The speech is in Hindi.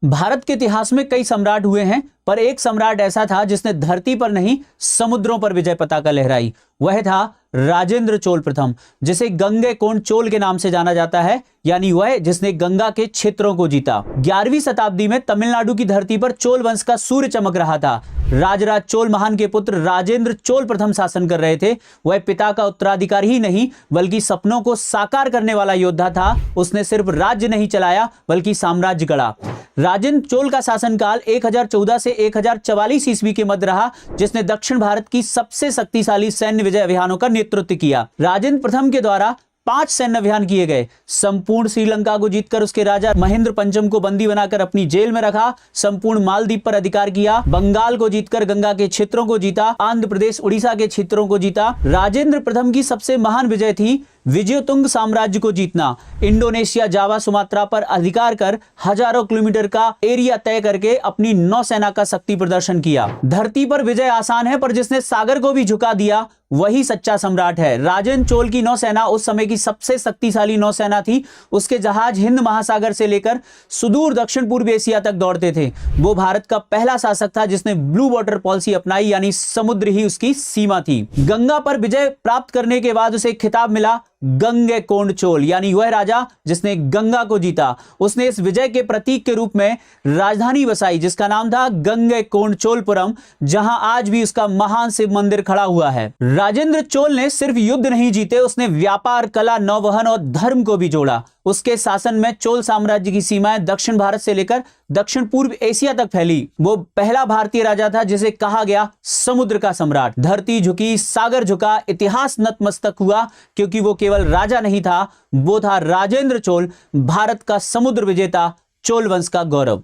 भारत के इतिहास में कई सम्राट हुए हैं, पर एक सम्राट ऐसा था जिसने धरती पर नहीं समुद्रों पर विजय पताका लहराई। वह था राजेंद्र चोल प्रथम, जिसे गंगैकोंड चोल के नाम से जाना जाता है, यानी वह जिसने गंगा के क्षेत्रों को जीता। 11वीं शताब्दी में तमिलनाडु की धरती पर चोल वंश का सूर्य चमक रहा था। राजराज चोल महान के पुत्र राजेंद्र चोल प्रथम शासन कर रहे थे। वह पिता का उत्तराधिकारी ही नहीं बल्कि सपनों को साकार करने वाला योद्धा था। उसने सिर्फ राज्य नहीं चलाया बल्कि साम्राज्य गढ़ा। राजेंद्र चोल का शासनकाल 1014 से 1044 ईस्वी के मध्य रहा, जिसने दक्षिण भारत की सबसे शक्तिशाली सैन्य विजय अभियानों का नेतृत्व किया। राजेंद्र प्रथम के द्वारा 5 सैन्य अभियान किए गए। संपूर्ण श्रीलंका को जीतकर उसके राजा महेंद्र पंचम को बंदी बनाकर अपनी जेल में रखा। संपूर्ण मालदीप पर अधिकार किया। बंगाल को जीतकर गंगा के क्षेत्रों को जीता। आंध्र प्रदेश, उड़ीसा के क्षेत्रों को जीता। राजेंद्र प्रथम की सबसे महान विजय थी विजयतुंग साम्राज्य को जीतना। इंडोनेशिया, जावा, सुमात्रा पर अधिकार कर हजारों किलोमीटर का एरिया तय करके अपनी नौसेना का शक्ति प्रदर्शन किया। धरती पर विजय आसान है, पर जिसने सागर को भी झुका दिया वही सच्चा सम्राट है। राजेंद्र चोल की नौसेना उस समय की सबसे शक्तिशाली नौसेना थी। उसके जहाज हिंद महासागर से लेकर सुदूर दक्षिण पूर्व एशिया तक दौड़ते थे। वो भारत का पहला शासक था जिसने ब्लू वाटर पॉलिसी अपनाई, यानी समुद्र ही उसकी सीमा थी। गंगा पर विजय प्राप्त करने के बाद उसे खिताब मिला गंगैकोंड चोल, यानी वह राजा जिसने गंगा को जीता। उसने इस विजय के प्रतीक के रूप में राजधानी बसाई जिसका नाम था गंगैकोंड चोलपुरम, जहां आज भी उसका महान शिव मंदिर खड़ा हुआ है। राजेंद्र चोल ने सिर्फ युद्ध नहीं जीते, उसने व्यापार, कला, नौवहन और धर्म को भी जोड़ा। उसके शासन में चोल साम्राज्य की सीमाएं दक्षिण भारत से लेकर दक्षिण पूर्व एशिया तक फैली। वो पहला भारतीय राजा था जिसे कहा गया समुद्र का सम्राट। धरती झुकी, सागर झुका, इतिहास नतमस्तक हुआ, क्योंकि वो केवल राजा नहीं था, वो था राजेंद्र चोल, भारत का समुद्र विजेता, चोल वंश का गौरव।